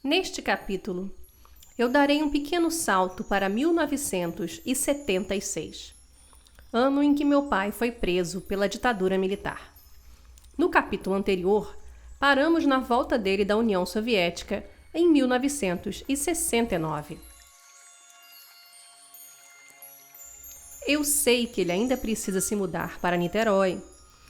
Neste capítulo, eu darei um pequeno salto para 1976, ano em que meu pai foi preso pela ditadura militar. No capítulo anterior, paramos na volta dele da União Soviética em 1969. Eu sei que ele ainda precisa se mudar para Niterói,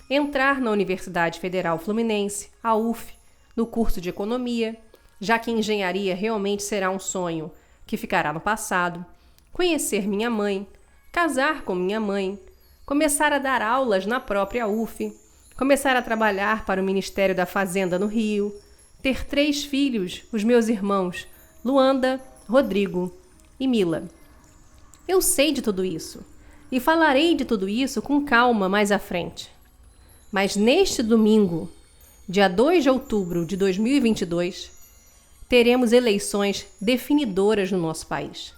entrar na Universidade Federal Fluminense, a UF, no curso de Economia, já que engenharia realmente será um sonho que ficará no passado, conhecer minha mãe, casar com minha mãe, começar a dar aulas na própria UF, começar a trabalhar para o Ministério da Fazenda no Rio, ter 3 filhos, os meus irmãos, Luanda, Rodrigo e Mila. Eu sei de tudo isso e falarei de tudo isso com calma mais à frente. Mas neste domingo, dia 2 de outubro de 2022, teremos eleições definidoras no nosso país.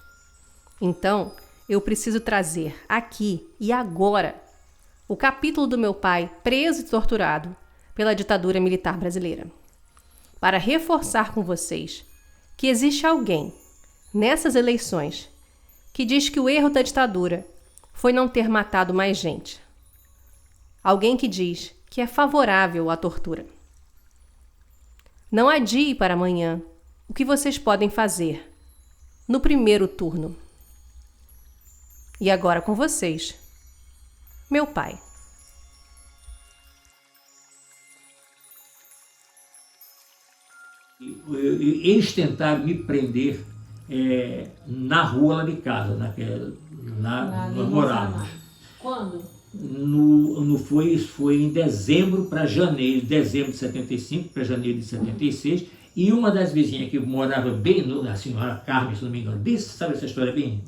Então, eu preciso trazer aqui e agora o capítulo do meu pai preso e torturado pela ditadura militar brasileira, para reforçar com vocês que existe alguém nessas eleições que diz que o erro da ditadura foi não ter matado mais gente. Alguém que diz que é favorável à tortura. Não adie para amanhã o que vocês podem fazer no primeiro turno. E agora com vocês, meu pai. Eles tentaram me prender na rua lá de casa, nós morávamos. Quando? Foi em dezembro para janeiro, dezembro de 75 para janeiro de 76, e uma das vizinhas que morava bem, a senhora Carmen, se não me engano, sabe essa história bem,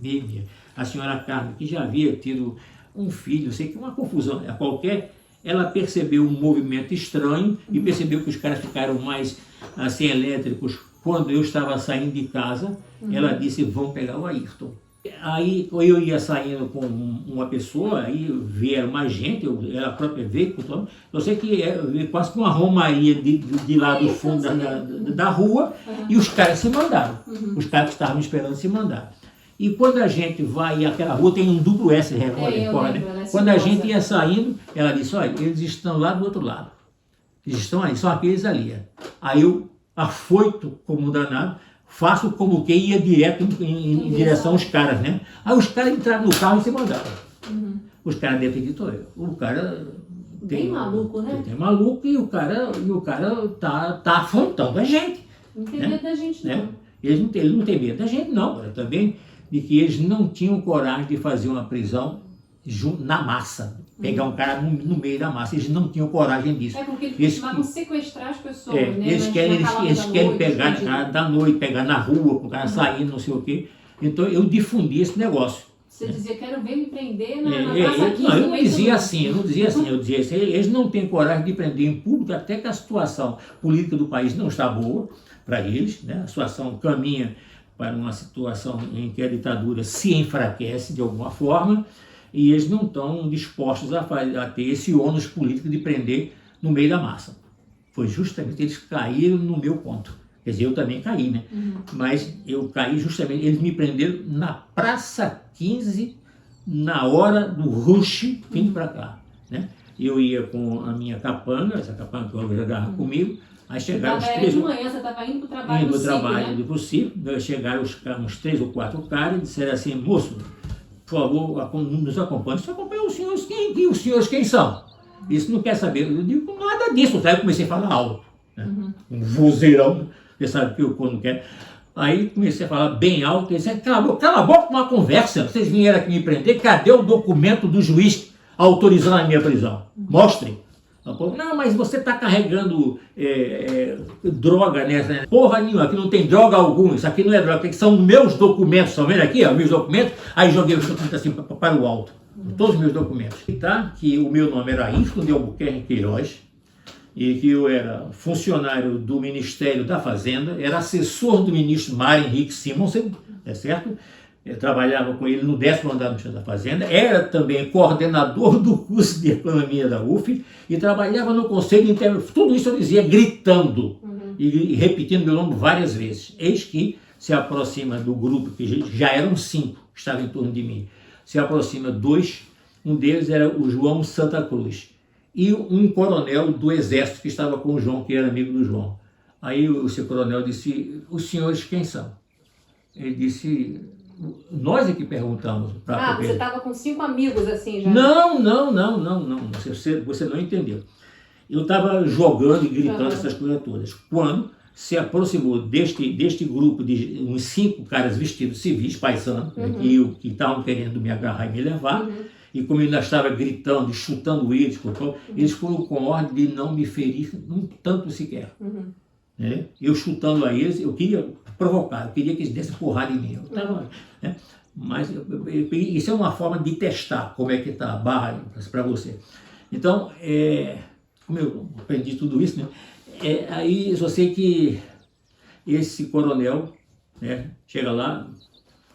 a senhora Carmen, que já havia tido um filho, sei que uma confusão qualquer, ela percebeu um movimento estranho e percebeu que os caras ficaram mais assim elétricos quando eu estava saindo de casa. Ela disse, vão pegar o Ayrton. Aí eu ia saindo com uma pessoa, aí vieram mais gente, ela própria veio, eu sei que quase que uma romaria de lá do fundo da rua, e os caras se mandaram, os caras que estavam esperando se mandaram. E quando a gente vai, aquela rua tem um duplo S, né? Quando a gente ia saindo, ela disse, olha, eles estão lá do outro lado, eles estão aí, são aqueles ali. Aí eu, afoito como danado, faço como que ia direto em direção aos caras, né? Aí os caras entraram no carro e se mandaram. Os caras devem ter dito, o cara bem maluco, né? Tem maluco e o cara tá afrontando a gente. Não tem medo da gente, não. Ele não tem medo da gente, não. Também de que eles não tinham coragem de fazer uma prisão na massa. Pegar um cara no meio da massa. Eles não tinham coragem disso. Porque eles costumavam sequestrar as pessoas, né? Eles querem pegar no cara da noite, pegar na rua, o cara saindo, não sei o quê. Então eu difundi esse negócio. Você dizia, quero ver me prender na praça 15. Não, eu não dizia assim, eu dizia assim, eles não têm coragem de prender em público, até que a situação política do país não está boa para eles, né? A situação caminha para uma situação em que a ditadura se enfraquece de alguma forma, e eles não estão dispostos a ter esse ônus político de prender no meio da massa. Foi justamente, eles caíram no meu ponto. Quer dizer, eu também caí, né? Mas eu caí justamente, eles me prenderam na Praça 15, na hora do rush, vindo para cá, né? Eu ia com a minha capanga, essa capanga que eu jogava comigo, aí chegaram os 3... de manhã, você estava indo para o trabalho do CIP, né? Chegaram uns 3 ou 4 caras e disseram assim, moço, por favor, nos acompanhe. Você acompanha os senhores, os senhores quem são? Isso não quer saber. Eu digo, nada disso. Aí eu comecei a falar alto, né? Um vozeirão, você sabe que eu quando quero. Aí comecei a falar bem alto, ele disse, cala a boca, uma conversa, vocês vieram aqui me prender, cadê o documento do juiz autorizando a minha prisão? Mostrem. Não, mas você está carregando droga nessa. Porra nenhuma, aqui não tem droga alguma, isso aqui não é droga, são meus documentos, estão vendo aqui, ó, meus documentos? Aí joguei os documentos assim para o alto, todos os meus documentos. E tá, que o meu nome era Ayrton de Albuquerque Queiroz, e que eu era funcionário do Ministério da Fazenda, era assessor do ministro Mário Henrique Simonsen, é certo? Eu trabalhava com ele no 10º andar do Ministério da Fazenda, era também coordenador do curso de Economia da UF e trabalhava no Conselho Interno. Tudo isso eu dizia gritando. e repetindo meu nome várias vezes. Eis que se aproxima do grupo, que já eram 5 que estavam em torno de mim, se aproxima 2, um deles era o João Santa Cruz, e um coronel do exército que estava com o João, que era amigo do João. Aí esse coronel disse, os senhores quem são? Ele disse, nós é que perguntamos. Você estava com 5 amigos assim já? Não, você não entendeu. Eu estava jogando e gritando essas coisas todas. Quando se aproximou deste grupo de uns 5 caras vestidos civis, paisanos, que estavam querendo me agarrar e me levar, e como eu ainda estava gritando e chutando eles foram com ordem de não me ferir um tanto sequer. Né? Eu chutando a eles, eu queria provocar, eu queria que eles dessem porrada em mim. Né? Mas isso é uma forma de testar como é que está a barra para você. Então, como eu aprendi tudo isso, né? Aí eu só sei que esse coronel, né, chega lá,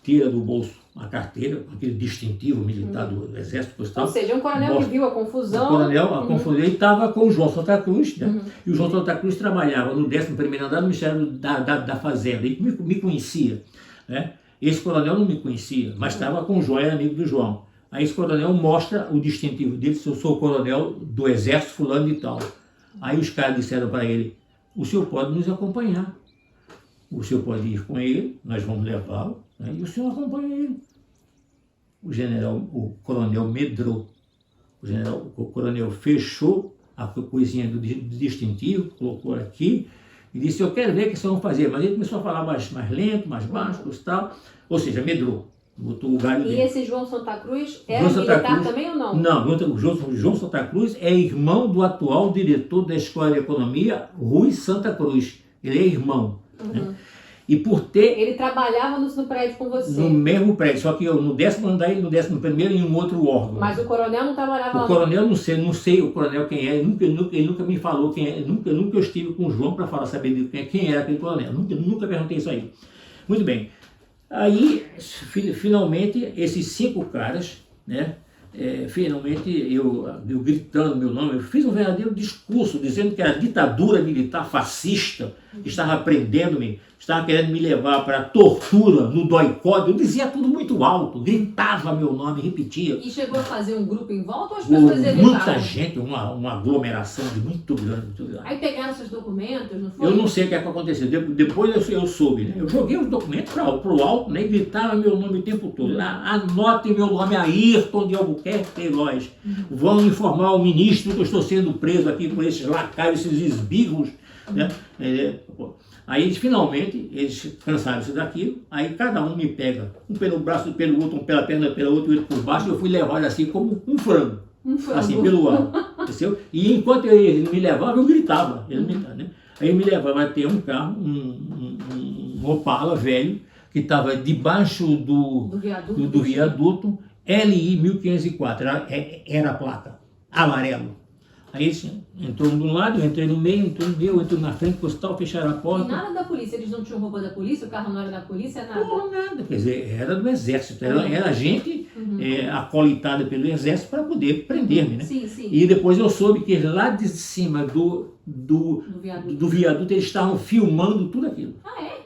tira do bolso a carteira, aquele distintivo militar do exército postal. Ou seja, um coronel que viu a confusão. O coronel, a confusão, ele estava com o João Santa Cruz, né? E o João Santa Cruz trabalhava no 11º andar do Ministério da Fazenda, ele me conhecia, né? Esse coronel não me conhecia, mas estava com o João, era amigo do João. Aí esse coronel mostra o distintivo dele, se eu sou o coronel do exército fulano de tal. Aí os caras disseram para ele, o senhor pode nos acompanhar, o senhor pode ir com ele, nós vamos levá-lo, né? E o senhor acompanha ele. O coronel medrou, o coronel fechou a coisinha do distintivo, colocou aqui, e disse, eu quero ver o que vocês vão fazer, mas ele começou a falar mais lento, mais baixo, tal, ou seja, medrou. Botou o galho dele. E esse João Santa Cruz era militar também ou não? Não, o João Santa Cruz é irmão do atual diretor da Escola de Economia, Rui Santa Cruz. Ele é irmão. Né? E por ter... Ele trabalhava no prédio com você? No mesmo prédio, só que eu no 10º andar e no 11º em um outro órgão. Mas o coronel não trabalhava lá? O coronel, não sei o coronel quem é, ele nunca me falou quem é, nunca eu estive com o João para saber de quem era aquele coronel, nunca perguntei isso aí. Muito bem. Aí, finalmente, esses 5 caras, né, finalmente, eu gritando meu nome, eu fiz um verdadeiro discurso dizendo que a ditadura militar fascista estava prendendo-me, estava querendo me levar para tortura no DOI-CODE. Eu dizia tudo muito alto, gritava meu nome, repetia. E chegou a fazer um grupo em volta ou as pessoas evitaram? Muita gente, uma aglomeração de muito grande. Aí pegaram seus documentos, não foi? Eu não sei o que aconteceu, depois eu soube, né? Eu joguei os documentos para o alto, né? E gritava meu nome o tempo todo. Anotem meu nome, Ayrton de Albuquerque Queiroz. Vão informar o ministro que eu estou sendo preso aqui por esses lacaios, esses esbirros, né? Aí finalmente eles cansaram-se daquilo, aí cada um me pega, um pelo braço, pelo outro, um pela perna, pelo outro, outro por baixo, e eu fui levado assim como um frango, assim pelo ar, entendeu? E enquanto ele me levava, eu gritava, né? Aí ele me levava até um carro, um Opala velho, que estava debaixo do viaduto LI 1504, era a placa, amarelo. Aí entrou de um lado, eu entrei no meio, eu entro na frente, postal, fecharam a porta. E nada da polícia, eles não tinham roupa da polícia, o carro não era da polícia, nada? Não, nada, quer dizer, era do exército, era gente acolitada pelo exército para poder prender-me, né? Sim, sim. E depois eu soube que lá de cima do viaduto eles estavam filmando tudo aquilo.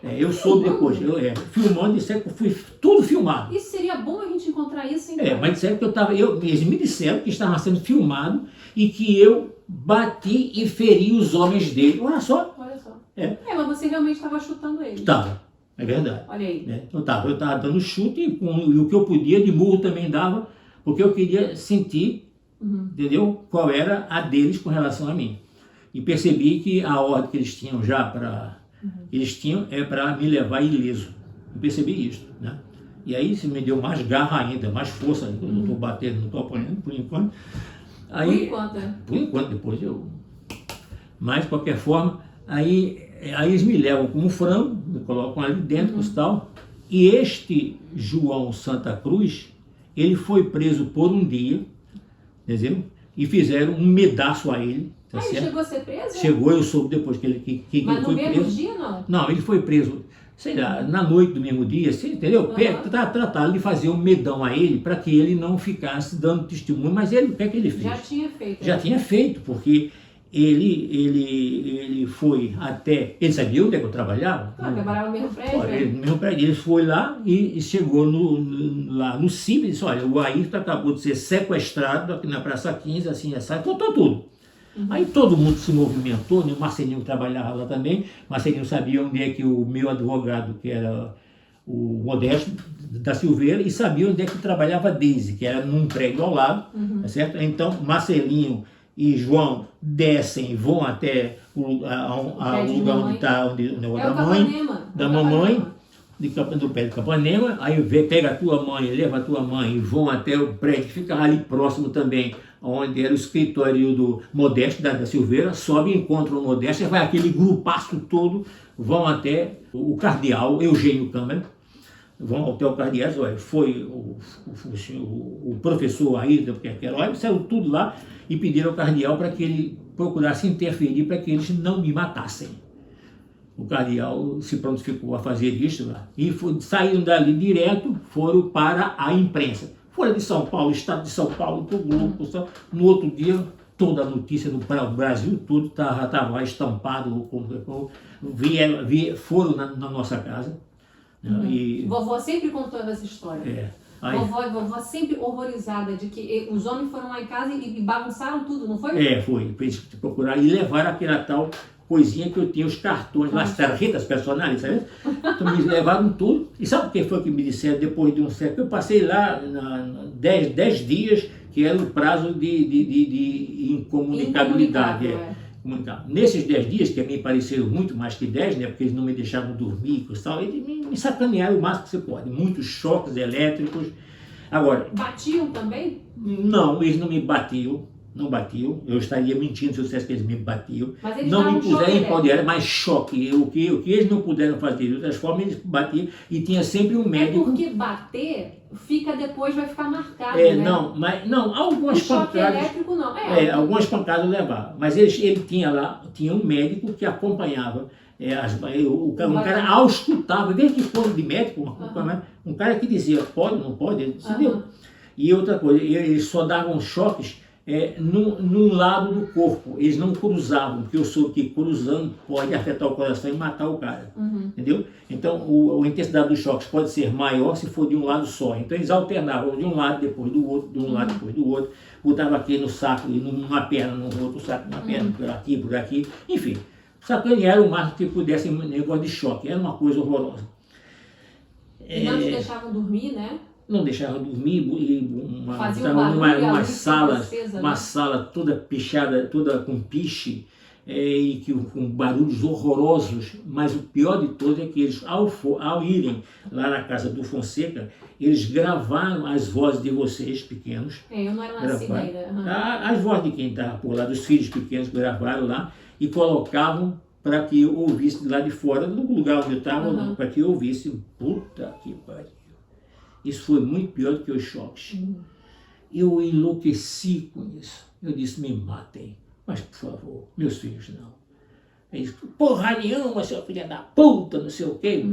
Eu soube depois, filmando, disseram que foi tudo filmado. Isso seria bom a gente encontrar isso, hein? Mas disseram que eles me disseram que estava sendo filmado e que eu bati e feri os homens dele. Olha só. Mas você realmente estava chutando ele. Estava, é verdade. Olha aí. Eu estava dando chute e o que eu podia de murro também dava, porque eu queria sentir, entendeu, qual era a deles com relação a mim. E percebi que a ordem que eles tinham já para me levar ileso. Eu percebi isso, né? E aí isso me deu mais garra ainda, mais força. Eu não estou batendo, não estou apanhando por enquanto. Aí, por enquanto, depois eu... Mas, de qualquer forma, aí eles me levam como um frango, me colocam ali dentro e tal. E este João Santa Cruz, ele foi preso por um dia, entendeu? E fizeram um medaço a ele. Tá, ele chegou a ser preso? Chegou, eu soube depois que ele foi preso. Mas no mesmo dia, não? Não, ele foi preso, sei lá, na noite do mesmo dia, entendeu? Trataram de fazer um medão a ele para que ele não ficasse dando testemunho, mas ele, o que é que ele fez? Já tinha feito. Já tinha feito, porque ele foi até... Ele sabia onde é que eu trabalhava? Ah, trabalhava no mesmo prédio? No mesmo prédio. Ele foi lá e chegou lá no CIB e disse, olha, o Ayrton acabou de ser sequestrado aqui na Praça 15, assim, essa, contou tudo. Aí todo mundo se movimentou, né? O Marcelinho trabalhava lá também, o Marcelinho sabia onde é que o meu advogado, que era o Modesto da Silveira, e sabia onde é que trabalhava a Deise, que era num prédio ao lado, tá certo? Então Marcelinho e João descem, vão até o lugar onde está o negócio da mamãe, do pé de Capanema, aí pega a tua mãe, leva a tua mãe e vão até o prédio que fica ali próximo também, onde era o escritório do Modesto da Silveira, sobe e encontram o Modesto, vai aquele grupaço todo, vão até o cardeal Eugênio Câmara, vão até o cardeal, olha, foi o professor Ayrton Queiroz, saiu tudo lá e pediram ao cardeal para que ele procurasse interferir para que eles não me matassem. O cardeal se prontificou a fazer isso lá e saíram dali direto, foram para a imprensa. Folha de São Paulo, Estado de São Paulo, todo grupo. No outro dia, toda a notícia do Brasil, tudo estava estampado. Foram na nossa casa. E, vovó sempre contando essa história. Vovó sempre horrorizada de que os homens foram lá em casa e bagunçaram tudo, não foi? Foi. Para eles procuraram e levaram aquela tal coisinha que eu tinha, os cartões, as tarjetas personais, sabe? Então me levaram tudo. E sabe o que foi que me disseram depois de um certo? Eu passei lá 10 dias, que era o prazo de incomunicabilidade. Nesses 10 dias, que a mim pareceram muito mais que 10, né? Porque eles não me deixavam dormir, tal, eles me sacanearam o máximo que você pode. Muitos choques elétricos. Agora, batiam também? Não, eles não me batiam. Não batiam, eu estaria mentindo se eu dissesse que eles me batiam. Mas eles não me puseram em poder, mas choque. O que eles não puderam fazer de outras formas, eles batiam e tinha sempre um médico. É porque bater fica depois, vai ficar marcado. Né? Não, algumas pancadas. Choque elétrico não. Algumas pancadas levavam. Mas ele tinha um médico que acompanhava. Um cara auscultava, desde que for de médico, um cara que dizia pode, não pode, entendeu? E outra coisa, eles só davam choques num lado do corpo, eles não cruzavam, porque eu soube que cruzando pode afetar o coração e matar o cara, entendeu? Então a intensidade dos choques pode ser maior se for de um lado só, então eles alternavam de um lado depois do outro, de um lado depois do outro, botava aqui no saco, numa perna, no outro saco, numa perna, por aqui, enfim, sacanearam o máximo que pudessem negócio de choque, era uma coisa horrorosa. E não te deixavam dormir, né? Não deixava dormir, uma sala toda pichada, toda com piche, e com barulhos horrorosos, mas o pior de todos é que eles, ao irem lá na casa do Fonseca, eles gravaram as vozes de vocês pequenos. Eu não era nascida ainda. As vozes de quem estava por lá, dos filhos pequenos, gravaram lá e colocavam para que eu ouvisse lá de fora, no lugar onde eu estava, para que eu ouvisse. Puta que pariu. Isso foi muito pior do que os choques. Eu enlouqueci com isso. Eu disse, me matem. Mas, por favor, meus filhos não. Eles, porra nenhuma, seu filho da puta, não sei o quê.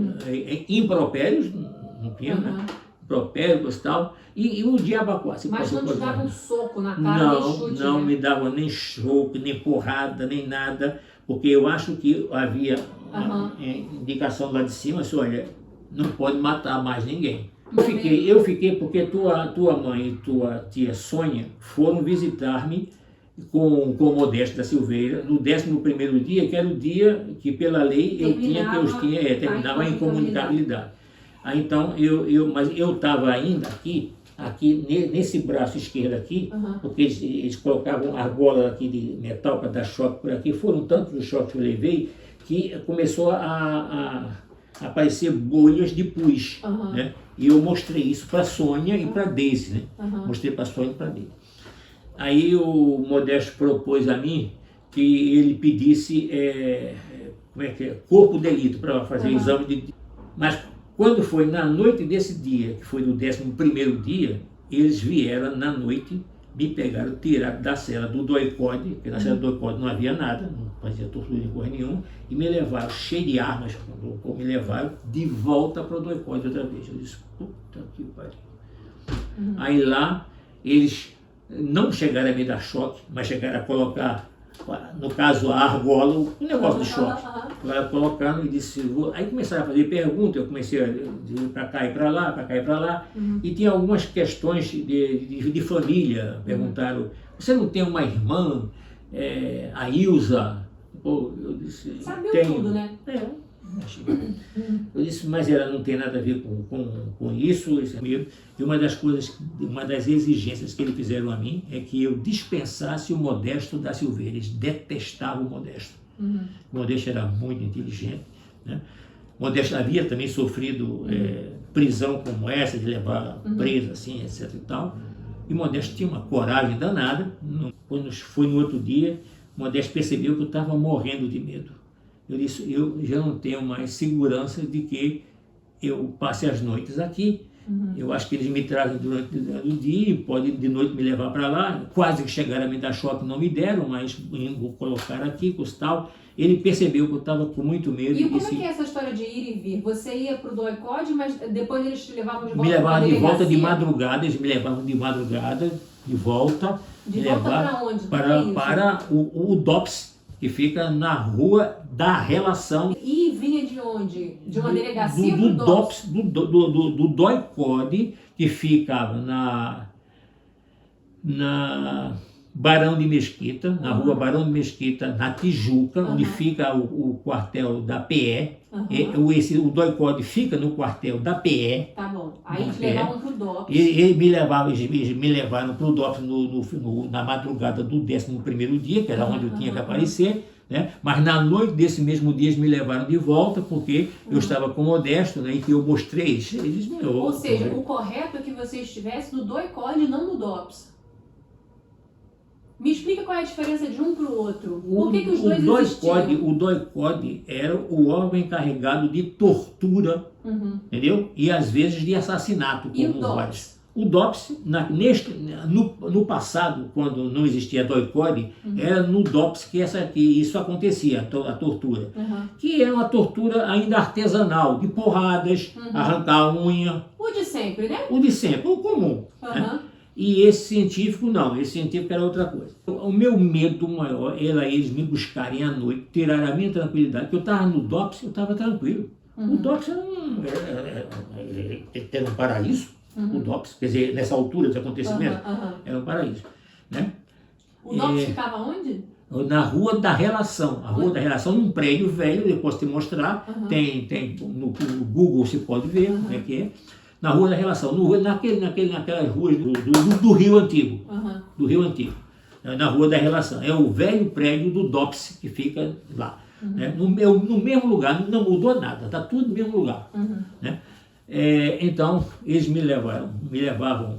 Impropérios, não tinha, né? Impropérios e tal. E o diabo quase. Mas não te dava um soco na cara, nem chute, não me dava nem choque, nem porrada, nem nada. Porque eu acho que havia indicação lá de cima, assim, olha, não pode matar mais ninguém. Eu fiquei porque tua mãe e tua tia Sônia foram visitar-me com o Modesto da Silveira no 11º dia, que era o dia que pela lei terminava a incomunicabilidade. Aí então, mas eu estava ainda aqui nesse braço esquerdo aqui, porque eles colocavam argola aqui de metal para dar choque por aqui, foram tantos os choques que eu levei, que começou a aparecer bolhas de pus, né? E eu mostrei isso para a Sônia e para a Deise, né? Mostrei para a Sônia e para a Deise. Aí o Modesto propôs a mim que ele pedisse corpo de delito para fazer exame de... Mas quando foi na noite desse dia, que foi do 11º dia, eles vieram na noite, me pegaram, tiraram da cela do doicode, porque na cela do doicode não havia nada, não fazia tortura de coisa nenhuma, e me levaram cheio de armas, me levaram de volta para o doicode outra vez. Eu disse, puta que pariu. Aí lá, eles não chegaram a me dar choque, mas chegaram a colocar no caso a argola, o negócio do choque. Ela colocando e disse, aí começaram a fazer perguntas, eu comecei a ir para cá e para lá, para cá e para lá, e tinha algumas questões de família, perguntaram, você não tem uma irmã, a Ilza? Eu disse, sabia tenho. Tudo, né? Eu disse, mas ela não tem nada a ver com isso, esse medo. E uma das exigências que eles fizeram a mim é que eu dispensasse o Modesto da Silveira. Eles detestavam o Modesto. O Modesto era muito inteligente, né? O Modesto havia também sofrido prisão como essa, de levar preso, assim, etc e tal. E o Modesto tinha uma coragem danada. Quando foi no outro dia, o Modesto percebeu que eu estava morrendo de medo. Eu disse, eu já não tenho mais segurança de que eu passe as noites aqui. Eu acho que eles me trazem durante o dia e podem de noite me levar para lá. Quase que chegaram a me dar choque, não me deram, mas vou colocar aqui, tal. Ele percebeu que eu estava com muito medo. E como é que é essa história de ir e vir? Você ia para o DOI-CODE, mas depois eles te levavam de volta? Me levavam de volta de madrugada, eles me levavam de madrugada, de volta. De volta para onde? Para o DOPS, que fica na Rua da Relação. E vinha de onde? De uma delegacia do DOPS, do DOI-CODE, que fica na Barão de Mesquita, na Rua Barão de Mesquita, na Tijuca, onde fica o quartel da PE. O DOI-CODE fica no quartel da PE. Tá bom. Aí te levavam para o DOPS. Eles me levaram para o DOPS na madrugada do 11º dia, que era onde eu tinha que aparecer. Né? Mas na noite desse mesmo dia eles me levaram de volta porque eu estava com o Modesto, né? E que eu mostrei. Eles Ou seja, o correto é que você estivesse no DOI-CODE e não no DOPS. Me explica qual é a diferença de um para o outro. Por que os dois existiam? O DOI-CODE era o órgão encarregado de tortura, entendeu? E às vezes de assassinato. E o DOPS? O DOPS, no passado, quando não existia DOI-CODE, era no DOPS que isso acontecia, a tortura. Que era uma tortura ainda artesanal, de porradas, arrancar a unha. O de sempre, né? O de sempre, o comum. Né? E esse científico não, esse científico era outra coisa. O meu medo maior era eles me buscarem à noite, tirar a minha tranquilidade, porque eu estava no DOPS, eu estava tranquilo. O DOPS era um paraíso. O DOPS, quer dizer, nessa altura dos acontecimentos, era um paraíso. Né? O DOPS ficava onde? Na Rua da Relação. A Rua da Relação, num prédio velho, eu posso te mostrar, tem no Google você pode ver como é que é. Na Rua da Relação, naquelas ruas do Rio Antigo. Do Rio Antigo. Na Rua da Relação. É o velho prédio do DOPS que fica lá. Né? No mesmo lugar, não mudou nada, está tudo no mesmo lugar. Né? Então, eles me levavam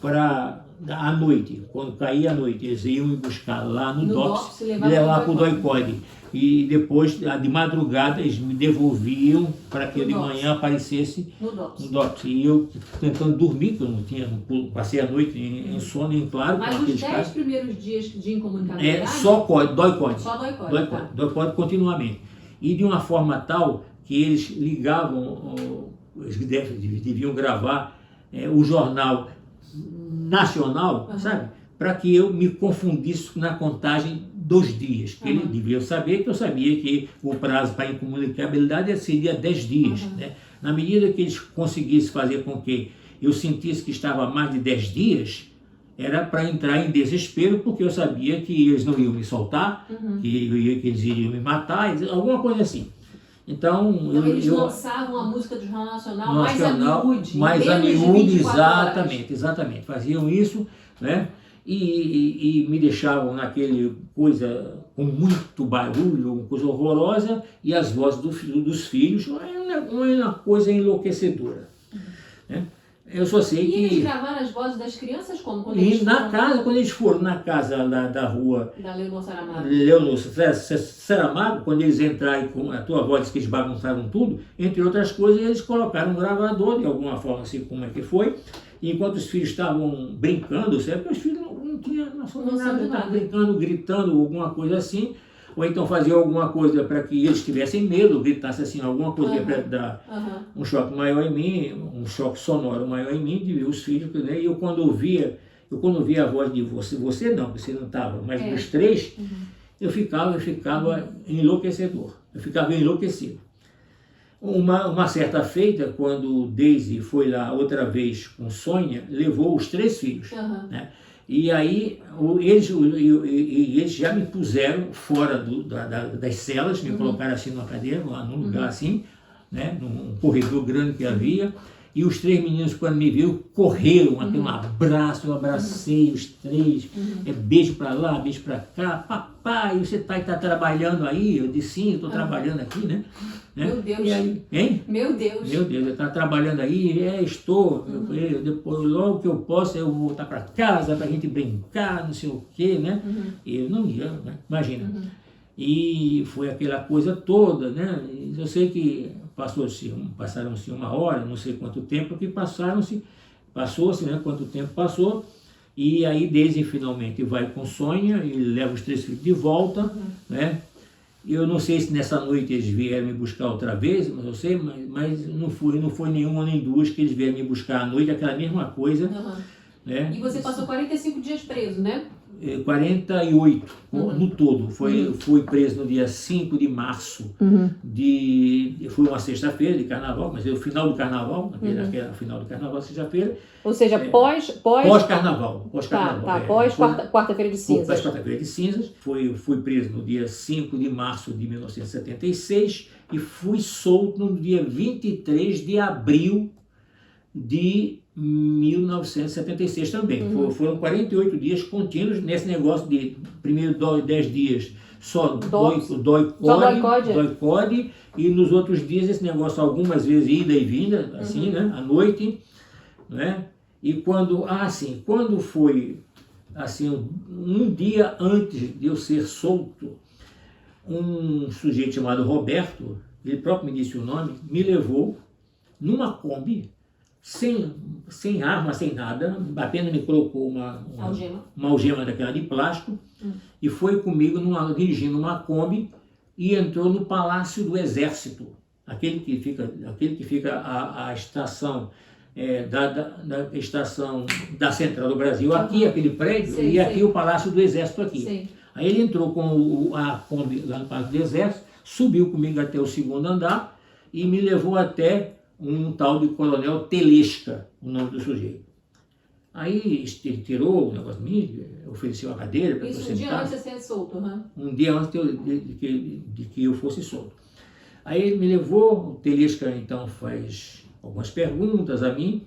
para à noite, quando caía a noite, eles iam me buscar lá no DOPS e levavam para o DOI-CODE. E depois, de madrugada, eles me devolviam para que eu de manhã aparecesse no DOPS. E eu tentando dormir, porque eu não passei a noite em sono, em claro. Mas os 10 primeiros dias de incomunicabilidade? Só DOI-CODE. Só DOI-CODE. Tá. DOI-CODE continuamente. E de uma forma tal que eles ligavam, eles deviam gravar o jornal nacional, sabe? Para que eu me confundisse na contagem dos dias. Que eles deviam saber que eu sabia que o prazo para incomunicabilidade seria 10 dias. Né? Na medida que eles conseguissem fazer com que eu sentisse que estava a mais de 10 dias, era para entrar em desespero, porque eu sabia que eles não iam me soltar, que eles iriam me matar, alguma coisa assim. Então eles lançavam a música do Jornal Nacional mais a miúde, exatamente, faziam isso, né? E me deixavam naquele coisa com muito barulho, uma coisa horrorosa, e as vozes dos filhos, uma coisa enlouquecedora. Né? Eu só sei que... E eles gravaram as vozes das crianças como? Quando eles foram na casa da rua... Da Leonor Saramago. Leonor Saramago, quando eles entraram com a tua voz, que eles bagunçaram tudo, entre outras coisas, eles colocaram um gravador, de alguma forma, assim como é que foi, e enquanto os filhos estavam brincando, certo? Porque os filhos não tinham nada, estavam brincando, gritando, alguma coisa assim, ou então faziam alguma coisa para que eles tivessem medo, gritassem assim, alguma coisa para dar um choque maior em mim, um choque sonoro maior em mim, de ver os filhos, né? E eu quando ouvia a voz de você não estava, mas dos três, eu ficava enlouquecedor, eu ficava enlouquecido. Uma certa feita, quando Daisy foi lá outra vez com Sônia, levou os 3 filhos, né? E aí eles já me puseram fora das celas, me colocaram assim numa cadeira, num lugar assim, né? Num corredor grande que havia. E os 3 meninos, quando me viram, correram, até um abraço, eu abracei os 3, beijo para lá, beijo para cá, papai, você tá trabalhando aí? Eu disse, sim, eu estou trabalhando aqui, né? Meu Deus. E aí, hein? Meu Deus. Meu Deus, eu estou trabalhando aí? Estou. Depois, logo que eu posso, eu vou voltar para casa, para a gente brincar, não sei o quê, né? Eu não ia, né? Imagina. E foi aquela coisa toda, né? Eu sei que passaram-se 1 hora, não sei quanto tempo que passou-se, né? Quanto tempo passou, e aí Daisy finalmente vai com Sônia e leva os 3 filhos de volta, né? Eu não sei se nessa noite eles vieram me buscar outra vez, mas eu sei, mas não foi nenhuma nem 2 que eles vieram me buscar à noite, aquela mesma coisa, né? E você passou 45 dias preso, né? 48 no todo. Fui preso no dia 5 de março, foi uma sexta-feira de carnaval, mas é o final do carnaval, aquele final do carnaval, sexta-feira. Ou seja, pós-carnaval. Pós quarta-feira de cinzas. Pós quarta-feira de cinzas. Fui preso no dia 5 de março de 1976 e fui solto no dia 23 de abril de 1976 também. Foram 48 dias contínuos nesse negócio de primeiro 10 dias só dói-code, e nos outros dias esse negócio algumas vezes ida e vinda, assim, né, à noite, né? E quando foi assim, um dia antes de eu ser solto, um sujeito chamado Roberto, ele próprio me disse o nome, me levou numa Kombi, sem arma, sem nada, apenas me colocou uma algema daquela de plástico e foi comigo dirigindo uma Kombi e entrou no Palácio do Exército, aquele que fica a estação da estação da Central do Brasil, aqui aquele prédio, e aqui o Palácio do Exército aqui. Sim. Aí ele entrou com a Kombi lá no Palácio do Exército, subiu comigo até o 2º andar e me levou até um tal de Coronel Telesca, o nome do sujeito. Aí ele tirou o negócio de mim, ofereceu a cadeira para eu sentar. Isso um dia antes de ser solto, né? Um dia antes de que eu fosse solto. Aí ele me levou, o Telesca então faz algumas perguntas a mim,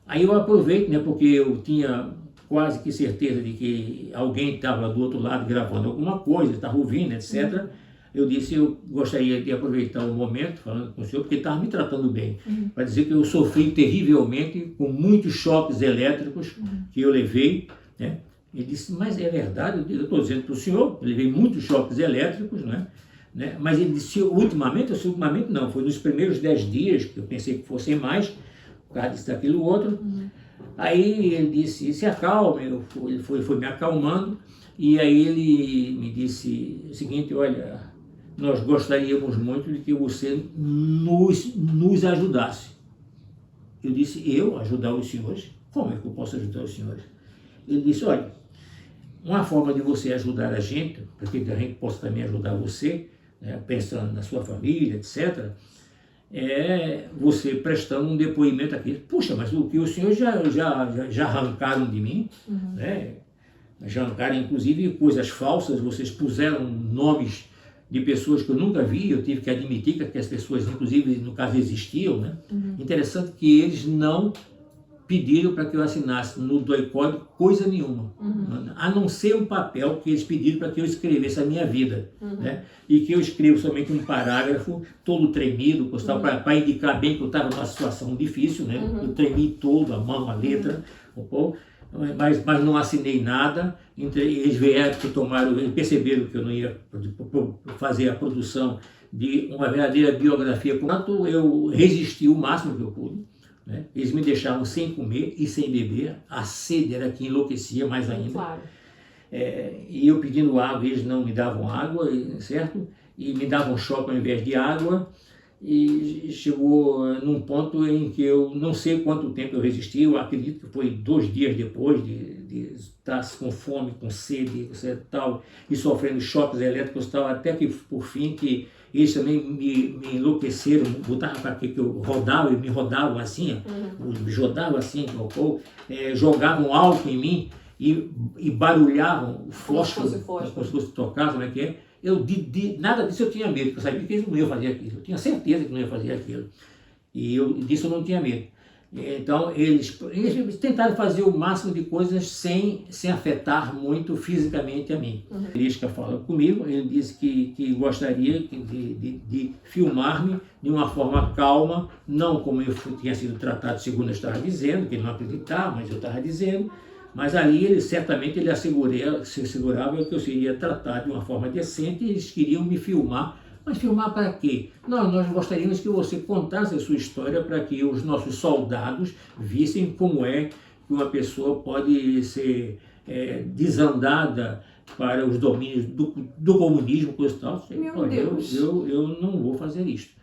aí eu aproveito, né, porque eu tinha quase que certeza de que alguém estava do outro lado gravando alguma coisa, estava ouvindo, etc. Eu disse, eu gostaria de aproveitar o momento, falando com o senhor, porque ele estava me tratando bem, para dizer que eu sofri terrivelmente com muitos choques elétricos que eu levei, né? Ele disse, mas é verdade, eu estou dizendo para o senhor, eu levei muitos choques elétricos, né? Mas ele disse, ultimamente não, foi nos primeiros 10 dias, que eu pensei que fossem mais, por causa disso, daquilo, outro. Aí ele disse, se acalme, ele foi me acalmando, e aí ele me disse o seguinte, olha, nós gostaríamos muito de que você nos ajudasse. Eu disse, eu ajudar os senhores? Como é que eu posso ajudar os senhores? Ele disse, olha, uma forma de você ajudar a gente, para que a gente possa também ajudar você, né, pensando na sua família, etc., é você prestando um depoimento aqui. Puxa, mas o que os senhores já arrancaram de mim, né? Já arrancaram inclusive coisas falsas, vocês puseram nomes de pessoas que eu nunca vi, eu tive que admitir que as pessoas, inclusive, no caso, existiam, né? Interessante que eles não pediram para que eu assinasse no DOI-CODE coisa nenhuma, a não ser um papel que eles pediram para que eu escrevesse a minha vida, né? E que eu escrevo somente um parágrafo, todo tremido, para indicar bem que eu estava numa situação difícil, né? Eu tremi todo, a mão, a letra, mas não assinei nada. Eles vieram que perceberam que eu não ia fazer a produção de uma verdadeira biografia. Portanto, eu resisti o máximo que eu pude, né? Eles me deixavam sem comer e sem beber, a sede era que enlouquecia mais ainda. Claro. E eu pedindo água, eles não me davam água, certo? E me davam choque ao invés de água. e chegou num ponto em que eu não sei quanto tempo eu resisti, eu acredito que foi 2 dias depois de estar com fome, com sede, etc, tal, e sofrendo choques elétricos e tal, até que por fim que eles também me enlouqueceram, botaram para que eu rodava, e me rodavam assim, me jogavam assim, jogavam álcool em mim e barulhavam o fósforo, como se fosse tocar, como é que é? Nada disso eu tinha medo, porque eu sabia que eles não iam fazer aquilo, eu tinha certeza que não iam fazer aquilo, e disso eu não tinha medo. Então eles tentaram fazer o máximo de coisas sem afetar muito fisicamente a mim. O Lisca falou comigo, ele disse que gostaria de filmar-me de uma forma calma, não como eu tinha sido tratado, segundo eu estava dizendo, que ele não acreditava, mas eu estava dizendo. Mas ali ele certamente se assegurava que eu seria tratado de uma forma decente e eles queriam me filmar. Mas filmar para quê? Não, nós gostaríamos que você contasse a sua história para que os nossos soldados vissem como é que uma pessoa pode ser desandada para os domínios do comunismo, coisa e tal. Meu Deus. Eu não vou fazer isto.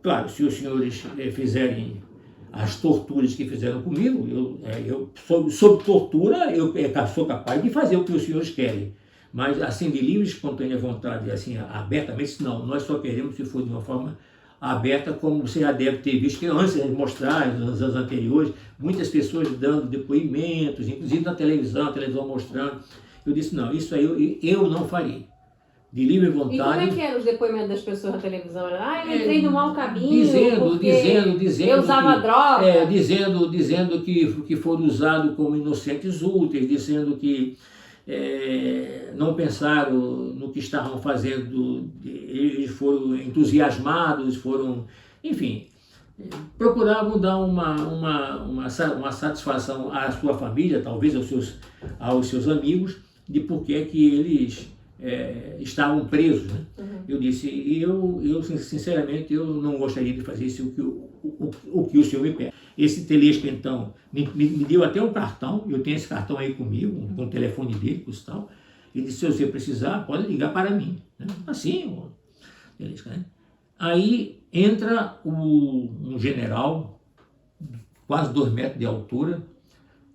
Claro, se os senhores fizerem as torturas que fizeram comigo, sob tortura, eu sou capaz de fazer o que os senhores querem. Mas assim, de livre, espontânea vontade, assim, abertamente, não. Nós só queremos que for de uma forma aberta, como você já deve ter visto, que antes de mostrar, nos anos anteriores, muitas pessoas dando depoimentos, inclusive na televisão, a televisão mostrando. Eu disse, não, isso aí eu não farei. De livre vontade. E como é que eram os depoimentos das pessoas na televisão? Eu entrei no mau caminho, dizendo eu usava droga. Dizendo que foram usados como inocentes úteis, dizendo que não pensaram no que estavam fazendo, eles foram entusiasmados, enfim, procuravam dar uma satisfação à sua família, talvez aos seus amigos, de por que eles estavam presos, né? Eu disse, eu sinceramente, eu não gostaria de fazer isso, o que o senhor me pede. Esse Telesca, então, me deu até um cartão, eu tenho esse cartão aí comigo, com o telefone dele, e tal. Ele disse, se você precisar, pode ligar para mim. Né? Assim, o Telesca, né? Aí entra um general, quase 2 metros de altura,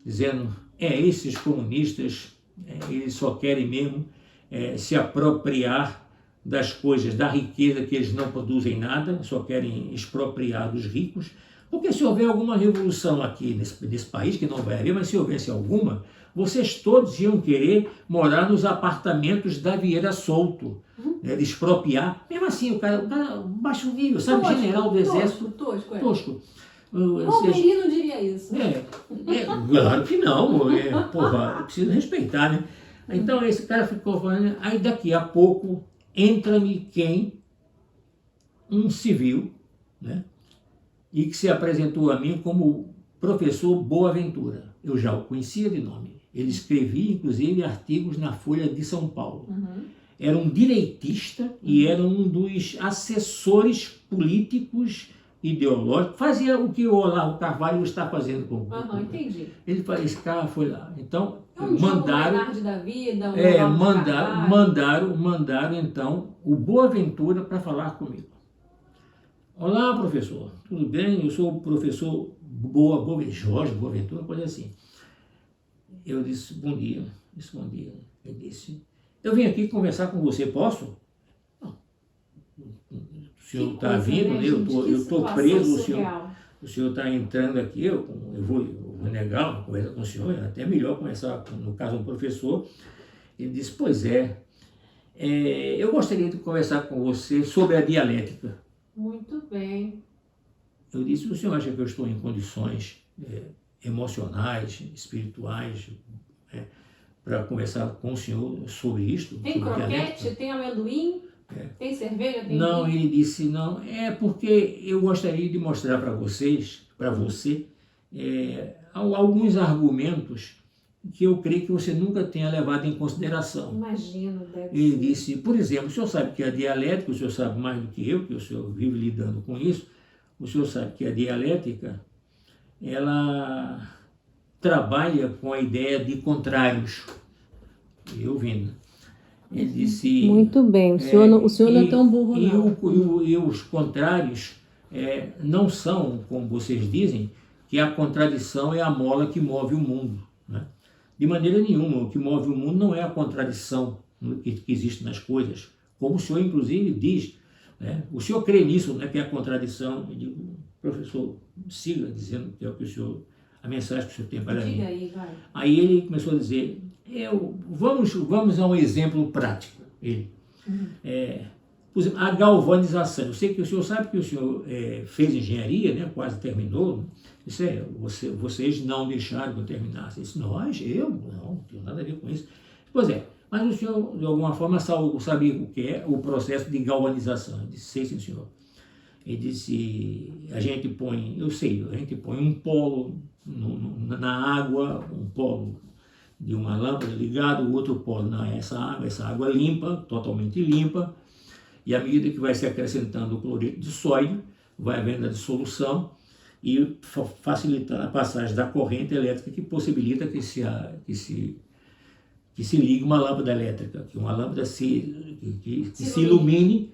dizendo, esses comunistas, eles só querem mesmo se apropriar das coisas, da riqueza, que eles não produzem nada, só querem expropriar dos ricos, porque se houver alguma revolução aqui nesse país, que não vai haver, mas se houvesse alguma, vocês todos iam querer morar nos apartamentos da Vieira Solto, de expropriar. Mesmo assim, o cara baixo nível, sabe, tosco, general do exército. Tosco. Qual menino diria isso? Claro que não, precisa respeitar, né? Então esse cara ficou falando, aí daqui a pouco entra-me um civil, né? E que se apresentou a mim como professor Boaventura. Eu já o conhecia de nome. Ele escrevia, inclusive, artigos na Folha de São Paulo. Era um direitista e era um dos assessores políticos ideológicos. Fazia o que o Olavo Carvalho está fazendo com o entendi. Esse cara foi lá. Então, mandaram então o Boaventura para falar comigo. Olá, professor, tudo bem? Eu sou o professor Jorge Boaventura, coisa assim. Eu disse, bom dia. Ele disse, eu vim aqui conversar com você, posso? Não. O senhor está vindo, né? Eu estou preso, o senhor está entrando aqui, eu vou negar uma conversa com o senhor, é até melhor conversar, no caso, um professor. Ele disse, pois eu gostaria de conversar com você sobre a dialética. Muito bem. Eu disse, o senhor acha que eu estou em condições emocionais, espirituais, para conversar com o senhor sobre isto? Tem croquete? Tem amendoim? Tem cerveja? Tem não, vinho? ele disse, não, porque eu gostaria de mostrar para você, alguns argumentos que eu creio que você nunca tenha levado em consideração. Imagino, deve ser. Ele disse, por exemplo, o senhor sabe que a dialética, o senhor sabe mais do que eu, que o senhor vive lidando com isso, o senhor sabe que a dialética, ela trabalha com a ideia de contrários. Eu vendo. Ele disse... Muito bem, o senhor não é tão burro, não. E os contrários não são, como vocês dizem, que a contradição é a mola que move o mundo, né? De maneira nenhuma, o que move o mundo não é a contradição que existe nas coisas, como o senhor, inclusive, diz, né? O senhor crê nisso, né, que é a contradição. Eu digo, professor, siga dizendo que é o que o senhor, a mensagem que o senhor tem para mim. Diga aí, vai. Aí ele começou a dizer, vamos a um exemplo prático. Ele, por exemplo, a galvanização. Eu sei que o senhor sabe que o senhor fez engenharia, né, quase terminou, né? Isso vocês não deixaram que eu terminasse. Isso, eu não tenho nada a ver com isso. Pois é, mas o senhor, de alguma forma, sabia o que é o processo de galvanização. Eu disse, sei, sim, senhor. Ele disse, a gente põe um polo na água, um polo de uma lâmpada ligada, o outro polo essa água limpa, totalmente limpa, e à medida que vai se acrescentando o cloreto de sódio, vai havendo a dissolução e facilitando a passagem da corrente elétrica que possibilita que se ligue uma lâmpada elétrica, que uma lâmpada se ilumine